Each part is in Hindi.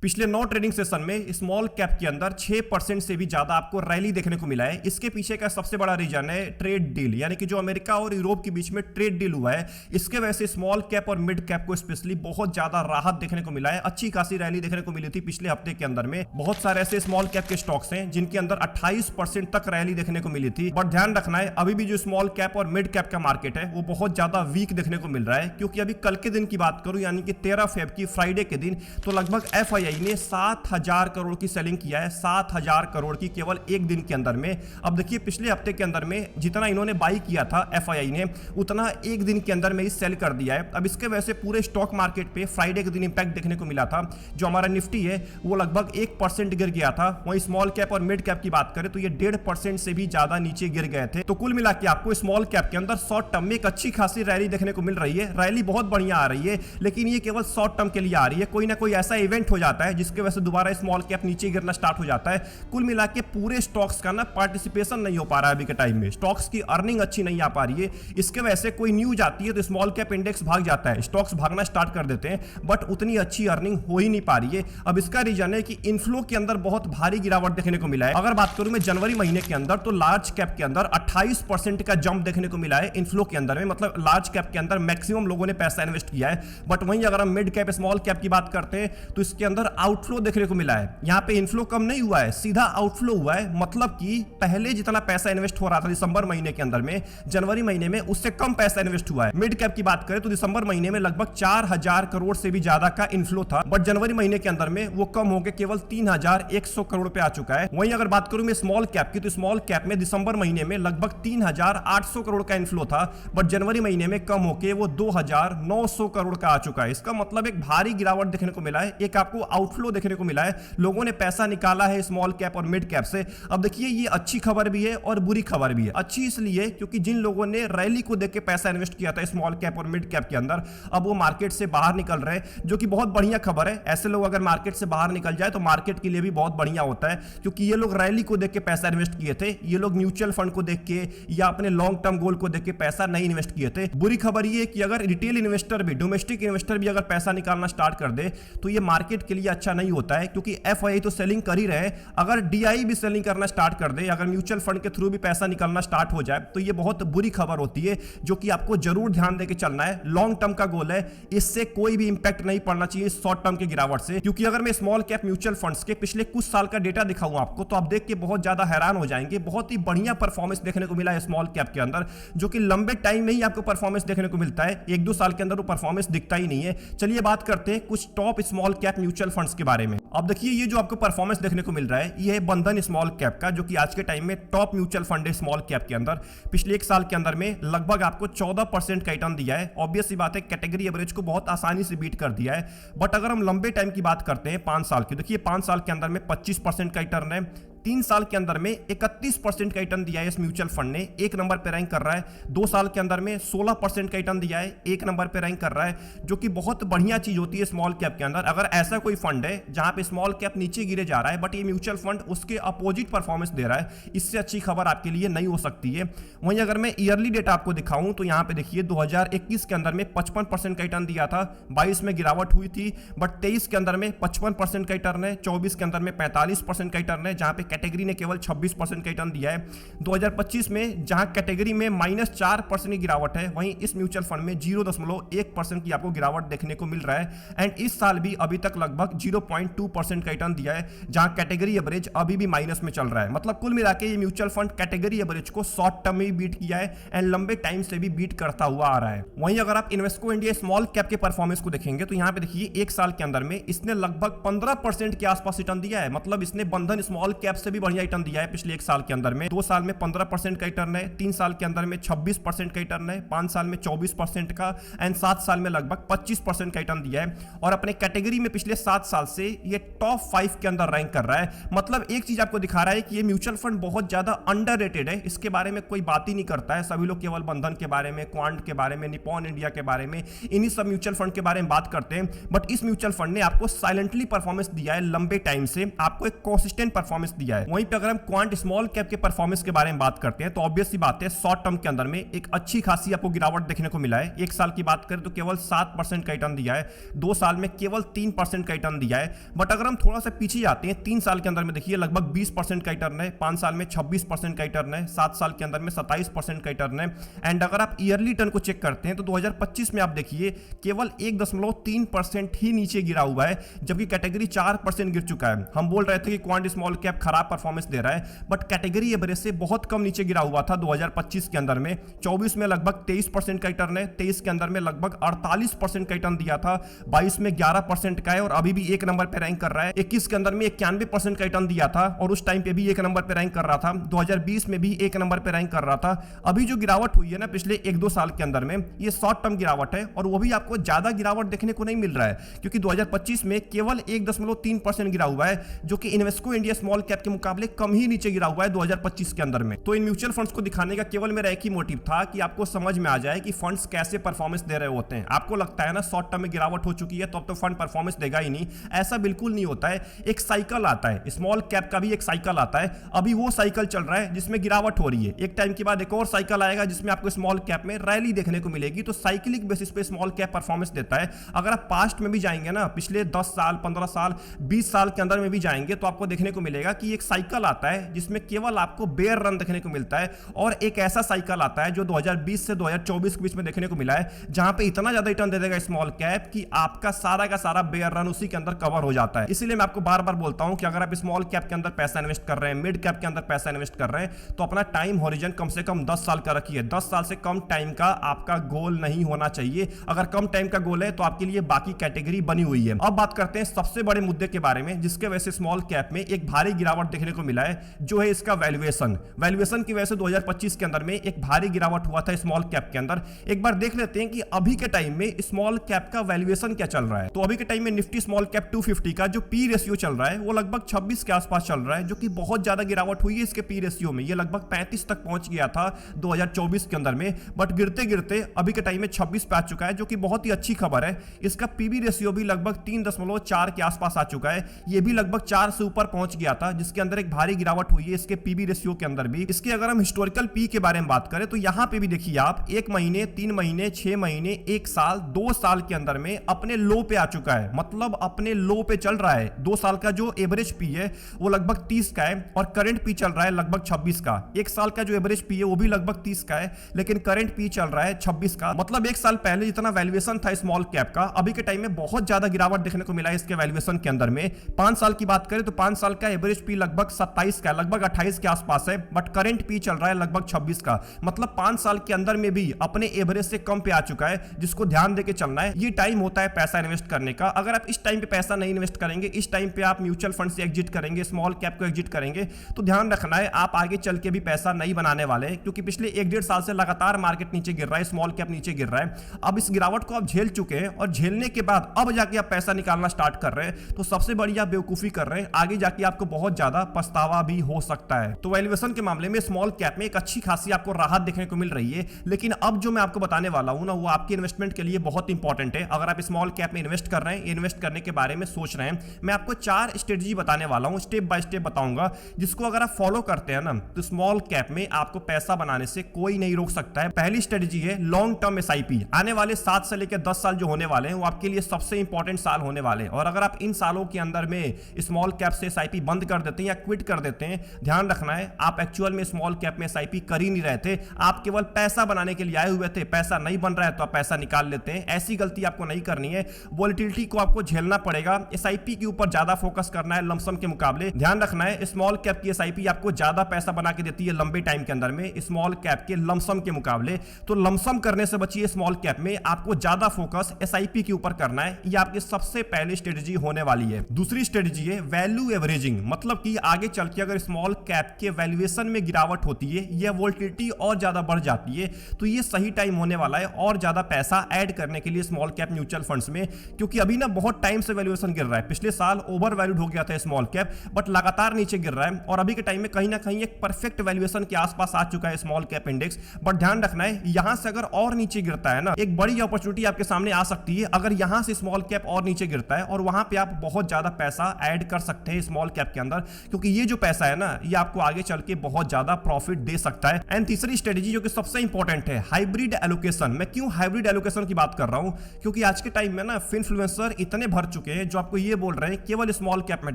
पिछले 9 ट्रेडिंग सेशन में स्मॉल कैप के अंदर 6% से भी ज्यादा आपको रैली देखने को मिला है। इसके पीछे का सबसे बड़ा रीजन है ट्रेड डील, यानी कि जो अमेरिका और यूरोप के बीच में ट्रेड डील हुआ है, इसके वजह से स्मॉल कैप और मिड कैप को स्पेशली बहुत ज्यादा राहत देखने को मिला है। अच्छी खासी रैली देखने को मिली थी पिछले हफ्ते के अंदर में। बहुत सारे ऐसे स्मॉल कैप के स्टॉक्स हैं जिनके अंदर 28% तक रैली देखने को मिली थी। बट ध्यान रखना है, अभी भी जो स्मॉल कैप और मिड कैप का मार्केट है वो बहुत ज्यादा वीक देखने को मिल रहा है, क्योंकि अभी कल के दिन की बात करूं यानी कि 13 फेब की फ्राइडे के दिन तो लगभग FII ने 7,000 करोड़ की सेलिंग किया है। 7,000 करोड़ की केवल एक दिन के अंदर में। अब देखिए पिछले हफ्ते के अंदर में जितना इन्होंने बाई किया था FII ने, उतना एक दिन के अंदर में ही सेल कर दिया है। अब इसके वजह से पूरे स्टॉक मार्केट पे फ्राइडे के दिन इंपैक्ट देखने को मिला था। जो हमारा निफ्टी है वो लगभग 1% गिर गया था। वहीं स्मॉल कैप और मिड कैप की बात करें तो ये 1.5% से भी ज्यादा नीचे गिर गए थे। तो कुल मिला के आपको स्मॉल कैप के अंदर शॉर्ट टर्म में एक अच्छी खासी रैली देखने को मिल रही है। रैली बहुत बढ़िया आ रही है, लेकिन ये केवल शॉर्ट टर्म के लिए आ रही है। कोई ना कोई ऐसा इवेंट हो जाता है जिसके वजह से दोबारा स्मॉल कैप नीचे गिरना स्टार्ट हो जाता है। कुल मिला के पूरे स्टॉक्स का ना पार्टिसिपेशन नहीं हो पा रहा है अभी के टाइम में। स्टॉक्स की अर्निंग अच्छी नहीं आ पा रही है। इसके वजह से कोई न्यूज आती है तो स्मॉल कैप इंडेक्स भाग जाता है, स्टॉक्स भागना स्टार्ट कर देते हैं, बट उतनी अच्छी अर्निंग हो ही नहीं पा रही है। अब इसका रीजन है कि इनफ्लो के अंदर बहुत भारी गिरावट देखने को मिला है। अगर बात करूं मैं जनवरी महीने के अंदर तो लार्ज कैप के अंदर 28% का जंप देखने को मिला है इनफ्लो के अंदर में। मतलब लार्ज कैप के अंदर मैक्सिमम लोगों ने पैसा इन्वेस्ट किया है। बट वहीं अगर हम मिड कैप स्मॉल कैप की बात करते हैं तो इसके अंदर आउटफ्लो देखने को मिला है। यहां पे इनफ्लो कम नहीं हुआ है, सीधा आउटफ्लो हुआ है। मतलब कि पहले जितना पैसा इन्वेस्ट हो रहा था दिसंबर महीने के अंदर में, जनवरी महीने में उससे कम पैसा इन्वेस्ट हुआ है। मिड कैप की बात करें तो दिसंबर महीने में लगभग 4,000 करोड़ से भी ज्यादा का इनफ्लो था, बट जनवरी महीने के अंदर में वो कम होकर केवल 3,100 करोड़ पे आ चुका है। वहीं अगर बात करूं मैं स्मॉल कैप की तो स्मॉल कैप में दिसंबर महीने में लगभग 3,800 करोड़ का इनफ्लो था, बट जनवरी महीने में कम होकर वो 2,900 करोड़ का आ चुका है। इसका मतलब एक भारी गिरावट देखने को मिला है। एक आपको आउटफ्लो देखने को मिला है, लोगों ने पैसा निकाला है स्मॉल कैप और मिड कैप से। अब देखिए ये अच्छी खबर भी है और बुरी खबर भी है। अच्छी इसलिए क्योंकि जिन लोगों ने रैली को देख के पैसा इन्वेस्ट किया था स्मॉल कैप और मिड कैप के अंदर, अब वो मार्केट से बाहर निकल रहे हैं, जो कि बहुत बढ़िया खबर है। ऐसे लोग अगर मार्केट से बाहर निकल जाए तो मार्केट के लिए भी बहुत बढ़िया होता है, क्योंकि ये लोग रैली को देख के पैसा इन्वेस्ट किए थे। ये लोग म्यूचुअल फंड को देख के या अपने लॉन्ग टर्म गोल को देख के पैसा नहीं इन्वेस्ट किए थे। बुरी खबर ये है कि अगर रिटेल इन्वेस्टर भी, डोमेस्टिक इन्वेस्टर भी अगर पैसा निकालना स्टार्ट कर दे तो ये मार्केट के लिए अच्छा नहीं होता है, क्योंकि FII तो सेलिंग कर ही रहे। अगर DI भी सेलिंग करना स्टार्ट कर दे, अगर म्यूचुअल फंड के थ्रू भी पैसा निकलना स्टार्ट हो जाए तो ये बहुत बुरी खबर होती है, जो कि आपको जरूर ध्यान देके चलना है। लॉन्ग टर्म का गोल है, इससे कोई भी इंपैक्ट नहीं पड़ना चाहिए शॉर्ट टर्म की गिरावट से। क्योंकि अगर मैं स्मॉल कैप म्यूचुअल फंड्स के पिछले कुछ साल का डेटा दिखाऊं आपको तो आप देख के बहुत ज्यादा हैरान हो जाएंगे। बहुत ही बढ़िया परफॉर्मेंस देखने को मिला है स्मॉल कैप के अंदर, जो कि लंबे टाइम में ही आपको परफॉर्मेंस देखने को मिलता है। 1-2 साल के अंदर वो परफॉर्मेंस दिखता ही नहीं है। चलिए बात करते हैं कुछ top small cap mutual funds के बारे में। अब देखिए ये जो आपको परफॉर्मेंस देखने को मिल रहा है ये है बंधन स्मॉल कैप का, जो कि आज के टाइम में टॉप म्यूचुअल फंड है स्मॉल कैप के अंदर। पिछले एक साल के अंदर में लगभग आपको 14% का रिटर्न दिया है। ऑब्वियस सी बात है, कैटेगरी एवरेज को बहुत आसानी से बीट कर दिया है। बट अगर हम लंबे टाइम की बात करते हैं 5 साल की, देखिए 5 साल के अंदर में 25% का रिटर्न है। 3 साल के अंदर में 31% का रिटर्न दिया है इस म्यूचुअल फंड ने, एक नंबर पे रैंक कर रहा है। 2 साल के अंदर में 16% का रिटर्न दिया है, एक नंबर पे रैंक कर रहा है, जो कि बहुत बढ़िया चीज होती है स्मॉल कैप के अंदर। अगर ऐसा कोई फंड है जहां पे स्मॉल कैप नीचे गिरे जा रहा है बट ये म्यूचुअल फंड उसके अपोजिट परफॉर्मेंस दे रहा है, इससे अच्छी खबर आपके लिए नहीं हो सकती है। वहीं अगर मैं ईयरली डेटा आपको दिखाऊं तो यहां पे देखिए 2021 के अंदर में 55% का रिटर्न दिया था, 22 में गिरावट हुई थी, बट 23 के अंदर में 55% का रिटर्न है, 24 के अंदर में 45% का रिटर्न है, जहां पे कैटेगरी ने केवल 26% का रिटर्न दिया है। 2025 में जहां कैटेगरी में -4% की गिरावट है, वहीं इस म्यूचुअल फंड में 0.1% की आपको गिरावट देखने को मिल रहा है। एंड इस साल भी अभी तक लगभग 0.2% का रिटर्न दिया है, जहां कैटेगरी एवरेज अभी भी माइनस में चल रहा है। मतलब कुल मिलाकर ये म्यूचुअल फंड कैटेगरी एवरेज को शॉर्ट टर्म में भी बीट किया है एंड लंबे टाइम से भी बीट करता हुआ आ रहा है। वहीं अगर आप इन्वेस्को इंडिया स्मॉल कैप के परफॉर्मेंस को देखेंगे तो यहां पे देखिए एक साल के अंदर में इसने लगभग 15% के आसपास रिटर्न दिया है। मतलब इसने बंधन स्मॉल कैप से भी बढ़िया रिटर्न दिया है पिछले एक साल के अंदर में। 2 साल में 15% का रिटर्न है, 3 साल के अंदर में 26% का रिटर्न है, 5 साल में 24% का एंड 7 साल में लगभग 25% का रिटर्न दिया है। और अपने कैटेगरी में पिछले 7 साल से ये टॉप 5 के अंदर रैंक कर रहा है। मतलब एक चीज आपको दिखा रहा है कि ये म्यूचुअल फंड बहुत ज्यादा अंडररेटेड है, इसके बारे में कोई बात ही नहीं करता है। सभी लोग केवल बंधन के बारे में, क्वांट के बारे में, निपॉन इंडिया के बारे में, इन्हीं सब म्यूचुअल फंड के बारे में बात करते हैं। बट इस म्यूचुअल फंड ने आपको साइलेंटली परफॉर्मेंस दिया है, लंबे टाइम से आपको एक कंसिस्टेंट परफॉर्मेंस दिया दिया है। वहीं पे अगर हम क्वांट स्मॉल कैप के परफॉर्मेंस के बारे में बात करते हैं तो ऑब्वियस सी बात है शॉर्ट टर्म के अंदर में एक अच्छी खासी आपको गिरावट देखने को मिला है। एक साल की बात करें तो केवल 7% का रिटर्न दिया है, 2 साल में केवल 3% का रिटर्न दिया है। बट अगर हम थोड़ा सा पीछे जाते हैं 3 साल के अंदर में देखिए लगभग 20% का रिटर्न है, 5 साल में 26% का रिटर्न है, 7 साल के अंदर में 27% का रिटर्न है। एंड अगर आप ईयरली रिटर्न को चेक करते हैं तो 2025 में आप देखिए केवल 1.3% ही नीचे गिरा हुआ है, जबकि कैटेगरी 4% गिर चुका है। हम बोल रहे थे कि क्वांट स्मॉल कैप खराब परफॉर्मेंस दे रहा है, बट कैटेगरी एवरेज से बहुत कम नीचे गिरा हुआ था 2025 के अंदर में। 24 में लगभग 23% का रिटर्न है, 23 के अंदर में लगभग 48% का रिटर्न दिया था, 22 में 11% का है और अभी भी एक नंबर पे रैंक कर रहा है। 21 के अंदर में 91% का रिटर्न दिया था और उस टाइम पे भी एक नंबर पे रैंक कर रहा था। 2020 में भी एक नंबर पे रैंक कर रहा था। अभी जो गिरावट हुई है ना पिछले 1-2 साल के अंदर में, ये शॉर्ट टर्म गिरावट है और वो भी आपको ज्यादा गिरावट देखने को नहीं मिल रहा है, क्योंकि 2025 में केवल 1.3% गिरा हुआ है, जो कि इन्वेस्को इंडिया स्मॉल कैप के मुकाबले कम ही नीचे गिरा हुआ है 2025 के अंदर में। तो इन म्यूचुअल फंड्स को दिखाने का केवल मेरा एक ही मोटिव था कि आपको समझ में आ जाए कि फंड्स कैसे परफॉर्मेंस दे रहे होते हैं। आपको लगता है ना शॉर्ट टर्म में गिरावट हो चुकी है तो अब तो फंड परफॉर्मेंस देगा ही नहीं, ऐसा बिल्कुल नहीं होता है। एक साइकिल आता है, स्मॉल कैप का भी एक साइकिल आता है। अभी वो साइकिल चल रहा है जिसमें गिरावट हो रही है, एक टाइम के बाद एक और साइकिल आएगा जिसमें आपको स्मॉल कैप में रैली देखने को मिलेगी। तो साइकिलिक बेसिस पे स्मॉल कैप परफॉर्मेंस देता है। अगर आप पास्ट में भी जाएंगे ना, पिछले 10 साल 15 साल 20 साल के अंदर में भी जाएंगे तो आपको देखने को मिलेगा कि एक साइकिल आता है जिसमें केवल आपको बेयर रन देखने को मिलता है, और एक ऐसा साइकिल आता है जो 2020 से 2024 के बीच में देखने को मिला है, जहां पे इतना ज्यादा रिटर्न दे देगा स्मॉल कैप कि आपका सारा का सारा बेयर रन उसी के अंदर कवर हो जाता है। इसीलिए मैं आपको बार बार बोलता हूं कि अगर आप स्मॉल कैप के अंदर पैसा इन्वेस्ट कर रहे हैं, मिड कैप के अंदर पैसा इन्वेस्ट कर रहे हैं, तो अपना टाइम होरिजन कम से कम 10 साल का रखिए। 10 साल से कम टाइम का आपका गोल नहीं होना चाहिए। अगर कम टाइम का गोल है तो आपके लिए बाकी कैटेगरी बनी हुई है। अब बात करते हैं सबसे बड़े मुद्दे के बारे में जिसके वजह से स्मॉल कैप में एक भारी गिरावट देखने को मिला है, जो है इसका वैल्यूएशन। वैल्यूएशन की वजह से 2025 के अंदर में एक भारी गिरावट हुआ था स्मॉल कैप के अंदर। एक बार देख लेते हैं कि अभी के टाइम में स्मॉल कैप का वैल्यूएशन क्या चल रहा है। तो अभी के टाइम में निफ्टी स्मॉल कैप 250 का जो पी रेशियो चल रहा है वो लगभग 26 के आसपास चल रहा है, जो कि बहुत ज्यादा गिरावट हुई है इसके पी रेशियो में। ये लगभग 35 तक पहुंच गया था 2024 के अंदर में, बट गिरते गिरते अभी के टाइम में 26 पे आ चुका है, जो कि बहुत ही अच्छी खबर है। इसका पीबी रेशियो भी लगभग 3.4 के आसपास आ चुका है। ये भी लगभग 4 से ऊपर पहुंच गया था, जिसके अंदर एक भारी गिरावट हुई है इसके पीबी रेशियो के अंदर भी। इसके अगर हम हिस्टोरिकल पी के बारे में बात करें तो यहां पे भी देखिए आप 1 महीने 3 महीने 6 महीने 1 साल 2 साल के अंदर में अपने लो पे आ चुका है, मतलब अपने लो पे चल रहा है। 2 साल का जो एवरेज पी है वो लगभग 30 का है और करंट पी चल रहा है लगभग 26 का। 1 साल का जो एवरेज पी है वो भी लगभग 30 का है, लेकिन करंट पी चल रहा है 26 का। मतलब 1 साल पहले जितना वैल्यूएशन था स्मॉल कैप का, अभी के टाइम में बहुत ज्यादा गिरावट देखने को मिला है इसके वैल्यूएशन के अंदर में। 5 साल की बात करें तो 5 साल का एवरेज पी लगभग 27 का, लगभग 28 के आसपास है, बट करंट पी चल रहा है लगभग 26 का। मतलब 5 साल के अंदर में भी अपने एवरेज से कम पे आ चुका है, जिसको ध्यान देके चलना है। ये टाइम होता है पैसा इन्वेस्ट करने का। अगर आप इस टाइम पे पैसा नहीं इन्वेस्ट करेंगे, इस टाइम पे आप म्यूचुअल फंड से एग्जिट करेंगे, स्मॉल कैप को एग्जिट करेंगे, तो ध्यान रखना है आप आगे चल के भी पैसा नहीं बनाने वाले हैं, क्योंकि पिछले 1-1.5 साल से लगातार मार्केट नीचे गिर रहा है, स्मॉल कैप नीचे गिर रहा है। अब इस गिरावट को आप झेल चुके हैं और झेलने के बाद अब जाके आप पैसा निकालना स्टार्ट कर रहे हैं, तो सबसे बड़ी आप बेवकूफी कर रहे हैं। आगे जाके आपको बहुत ज्यादा पछतावा भी हो सकता है। तो वैल्यूएशन के मामले में स्मॉल कैप में एक अच्छी खासी आपको राहत देखने को मिल रही है, लेकिन अब जो मैं आपको बताने वाला हूं ना, वो आपके इन्वेस्टमेंट के लिए बहुत इंपॉर्टेंट है। अगर आप स्मॉल कैप में इन्वेस्ट कर रहे हैं, इन्वेस्ट करने के बारे में सोच रहे हैं, मैं आपको 4 स्ट्रेटजी बताने वाला हूं, स्टेप बाय स्टेप बताऊंगा, जिसको अगर आप फॉलो करते हैं ना तो स्मॉल कैप में आपको पैसा बनाने से कोई नहीं रोक सकता है। पहली स्ट्रेटजी है लॉन्ग टर्म एसआईपी। आने वाले 7 से लेकर 10 साल जो होने वाले हैं वो आपके लिए सबसे इंपॉर्टेंट साल होने वाले हैं, और अगर आप इन सालों के अंदर में स्मॉल कैप से एसआईपी बंद कर देते हैं या क्विट कर देते हैं, ध्यान रखना है आप एक्चुअल में स्मॉल कैप में एसआईपी कर ही नहीं रहे थे, आप केवल पैसा बनाने के लिए आए हुए थे। पैसा नहीं बन रहा है तो आप पैसा निकाल लेते हैं। ऐसी गलती आपको नहीं करनी है। वोलेटिलिटी को आपको झेलना पड़ेगा। एसआईपी के ऊपर ज्यादा फोकस करना है लमसम के मुकाबले। ध्यान रखना है स्मॉल कैप की एसआईपी आपको ज्यादा पैसा बना के देती है लंबे टाइम के अंदर में, स्मॉल कैप के लमसम के मुकाबले। तो लमसम करने से बचिए। स्मॉल कैप में आपको ज्यादा फोकस एसआईपी के ऊपर करना है। ये आपकी सबसे पहली स्ट्रेटजी होने वाली है। दूसरी स्ट्रेटजी है वैल्यू एवरेजिंग, मतलब कि आगे चल के अगर स्मॉल कैप के वैल्यूएशन में गिरावट होती है या वोलेटिलिटी और ज्यादा बढ़ जाती है, तो ये सही टाइम होने वाला है और ज्यादा पैसा ऐड करने के लिए स्मॉल कैप म्यूचुअल फंड्स में, क्योंकि अभी ना बहुत टाइम से वैल्यूएशन गिर रहा है। पिछले साल ओवर वैल्यूड हो गया था स्मॉल कैप, बट लगातार नीचे गिर रहा है, और अभी के टाइम में कहीं ना कहीं एक परफेक्ट वैल्यूएशन के आसपास आ चुका है स्मॉल कैप इंडेक्स। बट ध्यान रखना है यहां से अगर और नीचे गिरता है ना, एक बड़ी अपॉर्चुनिटी आपके सामने आ सकती है। अगर यहां से स्मॉल कैप और नीचे गिरता है और वहां पे आप बहुत ज्यादा पैसा ऐड कर सकते हैं स्मॉल कैप के अंदर, क्योंकि ये जो पैसा है ना, ये आपको आगे चल के बहुत ज्यादा प्रॉफिट दे सकता है। एंड तीसरी स्ट्रेटेजी जो कि सबसे इंपॉर्टेंट है, हाइब्रिड एलोकेशन। मैं क्यों हाइब्रिड एलोकेशन की बात कर रहा हूं, क्योंकि आज के टाइम में ना इन्फ्लुएंसर इतने भर चुके हैं जो आपको ये बोल रहे हैं केवल स्मॉल कैप में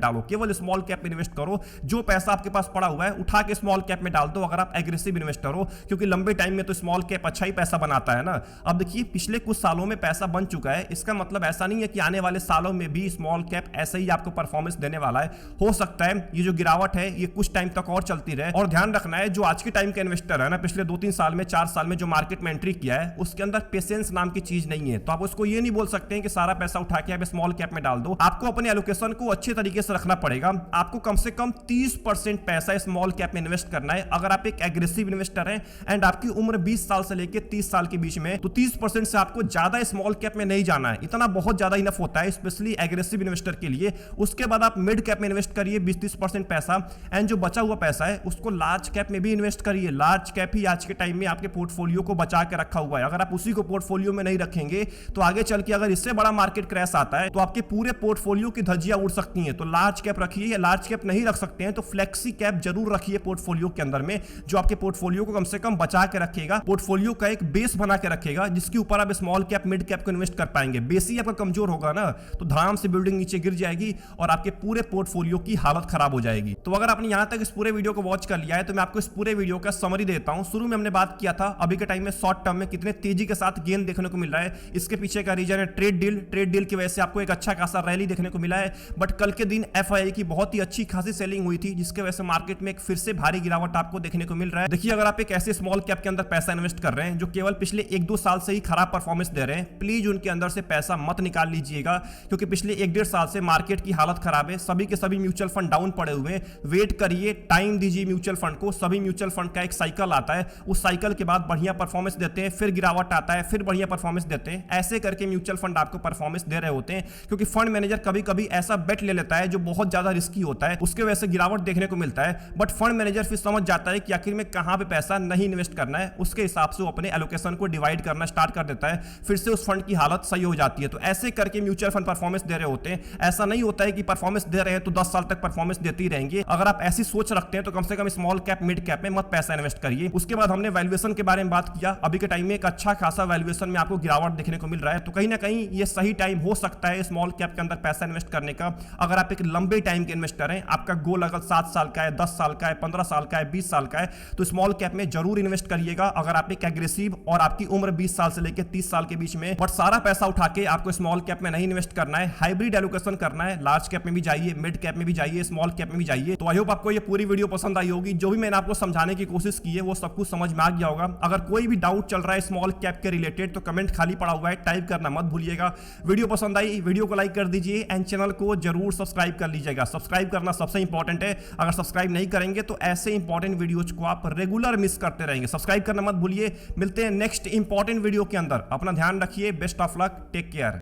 डालो, केवल स्मॉल कैप में इन्वेस्ट करो, जो पैसा आपके पास पड़ा हुआ है उठा के स्मॉल कैप में डाल दो अगर आप एग्रेसिव इन्वेस्टर हो, क्योंकि लंबे टाइम में तो स्मॉल कैप अच्छा ही पैसा बनाता है ना। अब देखिए पिछले कुछ सालों में पैसा बन चुका है, इसका मतलब ऐसा नहीं है कि आने वाले सालों में भी स्मॉल कैप ऐसे ही आपको परफॉर्मेंस देने वाला है। हो सकता है ये जो गिरावट है ये कुछ टाइम तक और चलती रहे। और ध्यान रखना है, जो आज के टाइम के इन्वेस्टर है ना, पिछले 2-3 साल में 4 साल में जो मार्केट में एंट्री किया है उसके अंदर पेशेंस नाम की चीज नहीं है। तो आप उसको ये नहीं बोल सकते हैं कि सारा पैसा उठा के आप स्मॉल कैप में डाल दो। आपको अपने एलोकेशन को अच्छे तरीके से रखना पड़ेगा। आपको कम से कम 30% पैसा स्मॉल कैप में इन्वेस्ट करना है अगर आप एक एग्रेसिव इन्वेस्टर हैं एंड आपकी उम्र 20 साल से लेकर 30 साल के बीच में। तो 30% से आपको ज्यादा स्मॉल कैप में नहीं जाना है, इतना बहुत ज्यादा इनफ होता है स्पेशली एग्रेसिव इन्वेस्टर के लिए। उसके बाद आप मिड कैप में इन्वेस्ट करिए 20-30% पैसा, एंड जो बचा हुआ पैसा है उसको लार्ज कैप में भी इन्वेस्ट करिए। लार्ज कैप ही आज के टाइम में आपके पोर्टफोलियो को बचा के रखा हुआ है। अगर आप उसी को पोर्टफोलियो में नहीं रखेंगे तो आगे चल के अगर इससे बड़ा मार्केट क्रैश आता है तो आपके पूरे पोर्टफोलियो की धज्जियां उड़ सकती हैं। तो लार्ज कैप रखिए, या लार्ज कैप नहीं रख सकते हैं तो फ्लेक्सी कैप जरूर रखिए पोर्टफोलियो के अंदर में, जो आपके पोर्टफोलियो को कम से कम बचा के रखेगा, पोर्टफोलियो का एक बेस बना के रखेगा जिसके ऊपर आप स्मॉल कैप मिड कैप को इन्वेस्ट कर पाएंगे। बेस ही आपका कमजोर होगा ना तो धड़ाम से बिल्डिंग नीचे गिर जाएगी और आपके पूरे पोर्टफोलियो की हालत खराब हो जाएगी। तो अगर आपने यहां तक इस पूरे वीडियो को वॉच कर लिया है तो मैं आपको इस पूरे वीडियो का समरी देता हूं। शुरू में हमने बात किया था अभी के टाइम में शॉर्ट टर्म में कितने तेजी के साथ गेन देखने को मिल रहा है, इसके पीछे का रीजन है ट्रेड डील। ट्रेड डील की वजह से आपको एक अच्छा खासा रैली देखने को मिला है, बट कल के दिन एफआईआई की बहुत ही अच्छी खासी सेलिंग हुई थी जिसके वजह से मार्केट में एक फिर से भारी गिरावट आपको देखने को मिल रहा है। देखिए अगर आप एक ऐसे स्मॉल कैप के अंदर पैसा इन्वेस्ट कर रहे हैं जो केवल पिछले 1-2 साल से ही खराब परफॉर्मेंस दे रहे हैं, प्लीज उनके अंदर से पैसा मत निकाल लीजिएगा, क्योंकि पिछले 1-1.5 साल से मार्केट की हालत खराब है। सभी के सभी म्यूचुअल फंड डाउन पड़े हुए हैं। वेट करिए, टाइम दीजिए म्यूचुअल फंड को। सभी म्यूचुअल फंड का एक साइकिल आता है, उस साइकिल के बाद बढ़िया परफॉर्मेंस देते हैं, फिर गिरावट आता है, फिर बढ़िया परफॉर्मेंस देते हैं। ऐसे करके म्यूचुअल फंड आपको परफॉर्मेंस दे रहे होते हैं, क्योंकि फंड मैनेजर कभी कभी ऐसा बेट ले लेता है जो बहुत ज्यादा रिस्की होता है, उसके वजह से गिरावट देखने को मिलता है। बट फंड मैनेजर फिर समझ जाता है कि आखिर में कहां पे पैसा नहीं इन्वेस्ट करना है, उसके हिसाब से वो अपने एलोकेशन को डिवाइड करना स्टार्ट कर देता है, फिर से उस फंड की हालत सही हो जाती है। तो ऐसे करके म्यूचुअल फंड परफॉर्मेंस दे रहे होते हैं। ऐसा नहीं होता है कि परफॉर्मेंस दे रहे हैं तो 10 साल तक परफॉर्मेंस देते ही रहेंगे। अगर आप ऐसी सोच रखते हैं तो कम से कम स्मॉल कैप मिड कैप में मत पैसा इन्वेस्ट करिए। उसके बाद हमने वैल्यूएशन के बारे में बात किया। अभी के टाइम में एक अच्छा खासा वैल्यूएशन में आपको गिरावट देखने को मिल रहा है, तो कहीं ना कहीं ये सही टाइम हो सकता है स्मॉल कैप के अंदर पैसा इन्वेस्ट करने का। अगर आप एक लंबे टाइम के इन्वेस्टर हैं, आपका गोल अगर 7 साल का है, 10 साल का है, 15 साल का है, 20 साल का है, तो स्मॉल कैप में जरूर इन्वेस्ट करिएगा। अगर आप एक एग्रेसिव और आपकी उम्र 20 साल से लेकर 30 साल के बीच में, बट सारा पैसा उठा के आपको स्मॉल कैप में नहीं इन्वेस्ट करना है, हाइब्रिड एलोकेशन करना है। लार्ज कैप में भी जाइए, मिड कैप में भी जाइए, स्मॉल कैप में भी जाइए। तो आई होप आपको ये पूरी वीडियो पसंद आई होगी। जो भी मैंने आपको समझाने की कोशिश की है वो सब कुछ समझ में आ गया होगा। अगर कोई भी डाउट चल रहा है स्मॉल कैप के रिलेटेड तो कमेंट खाली पड़ा हुआ है, टाइप करना मत भूलिएगा। वीडियो पसंद आई, वीडियो को लाइक कर दीजिए एंड चैनल को जरूर सब्सक्राइब कर लीजिएगा। सब्सक्राइब करना सबसे इंपॉर्टेंट है। अगर सब्सक्राइब नहीं करेंगे तो ऐसे इंपॉर्टेंट वीडियोज को आप रेगुलर मिस करते रहेंगे। सब्सक्राइब करना मत भूलिए। मिलते हैं नेक्स्ट इंपॉर्टेंट वीडियो के अंदर। अपना ध्यान रखिए। Best of luck, take care.